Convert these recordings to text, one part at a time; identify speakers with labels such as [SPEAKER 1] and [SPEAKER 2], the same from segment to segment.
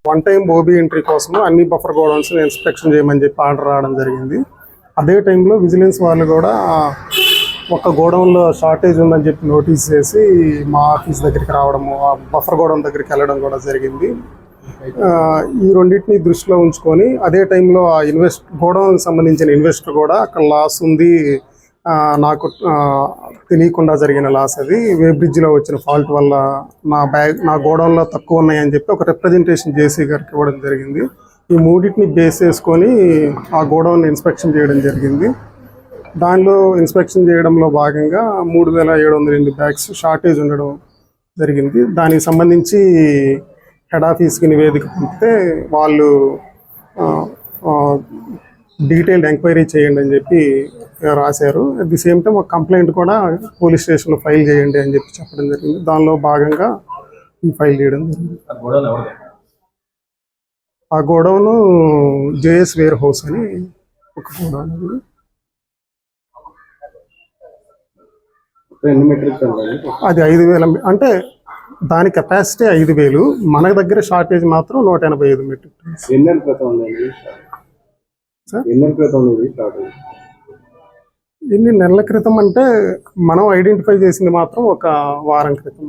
[SPEAKER 1] One time OB entry కోసం అన్ని buffer godowns inspection చేయమని చెప్పి ఆర్డర్ రావడం జరిగింది. అదే టైంలో విజిలెన్స్ వాళ్ళు కూడా ఒక గోడౌన్లో షార్టేజ్ ఉందని చెప్పి నోటీస్ చేసి మా ఆఫీస్ దగ్గరికి రావడము, ఆ బఫర్ గోడౌన్ దగ్గరికి వెళ్ళడం కూడా జరిగింది. ఈ రెండింటిని దృష్టిలో ఉంచుకొని అదే టైంలో ఆ గోడౌన్ సంబంధించిన ఇన్వెస్టర్ కూడా అక్కడ లాస్ ఉంది, నాకు తెలియకుండా జరిగిన లాస్, అది వే బ్రిడ్జ్లో వచ్చిన ఫాల్ట్ వల్ల నా గోడౌన్లో తక్కువ ఉన్నాయని చెప్పి ఒక రిప్రజెంటేషన్ జేసీ గారికి ఇవ్వడం జరిగింది. ఈ మూడింటిని బేస్ చేసుకొని ఆ గోడౌన్ ఇన్స్పెక్షన్ చేయడం జరిగింది. దానిలో ఇన్స్పెక్షన్ చేయడంలో భాగంగా 3708 బ్యాగ్స్ షార్టేజ్ ఉండడం జరిగింది. దానికి సంబంధించి హెడ్ ఆఫీస్కి నివేదిక పంపితే వాళ్ళు డీటెయిల్డ్ ఎంక్వైరీ చేయండి అని చెప్పి రాశారు. అట్ ది సేమ్ టైం ఒక కంప్లైంట్ కూడా పోలీస్ స్టేషన్లో ఫైల్ చేయండి అని చెప్పి చెప్పడం జరిగింది. దానిలో భాగంగా ఈ ఫైల్ చేయడం జరిగింది. ఆ గోడౌను జేఎస్ వేర్ హౌస్ అని ఒక గోడౌన్. అది 5000, అంటే దాని కెపాసిటీ 5000, మన దగ్గర షార్టేజ్ మాత్రం 185 మెట్రిక్ టన్స్. ఎన్ని నెలల క్రితం అంటే మనం ఐడెంటిఫై చేసింది మాత్రం ఒక వారం క్రితం.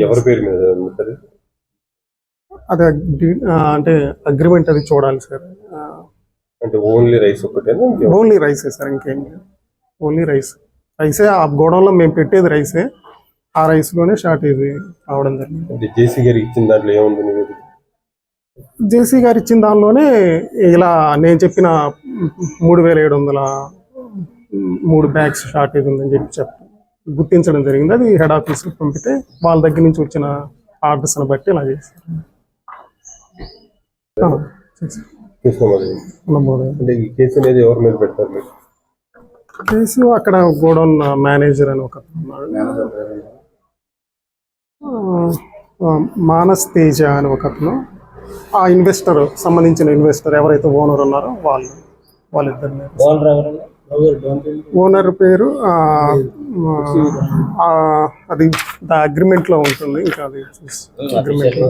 [SPEAKER 2] ఎవరి పేరు మీద
[SPEAKER 1] అది అంటే అగ్రిమెంట్ అది చూడాలి సార్.
[SPEAKER 2] అంటే ఓన్లీ రైస్ ఒకటేనా?
[SPEAKER 1] ఓన్లీ రైసే సార్, ఇంకేం లేదు. ఓన్లీ రైసే. ఆ గోడౌన్లో మేము పెట్టేది రైసే, ఆ రైస్లోనే షార్టేజ్ అవడం జరిగింది.
[SPEAKER 2] జేసీ గారికి ఇచ్చిన దాంట్లో ఏముంది?
[SPEAKER 1] జేసీ గారు ఇచ్చిన దానిలోనే ఇలా నేను చెప్పిన 3703 బ్యాగ్స్ షార్టేజ్ ఉందని చెప్పి గుర్తించడం జరిగింది. అది హెడ్ ఆఫీస్కి పంపితే వాళ్ళ దగ్గర నుంచి వచ్చిన ఆర్డర్స్ని బట్టి ఇలా చేశారు. కేసు అక్కడ గోడౌన్ మేనేజర్ అని ఒక మానస్ తేజ అని ఒక అతను, ఆ ఇన్వెస్టర్ సంబంధించిన ఇన్వెస్టర్ ఎవరైతే ఓనర్ ఉన్నారో వాళ్ళిద్దరు. ఓనర్ పేరు అది అగ్రిమెంట్లో ఉంటుంది, ఇంకా అది అగ్రిమెంట్లో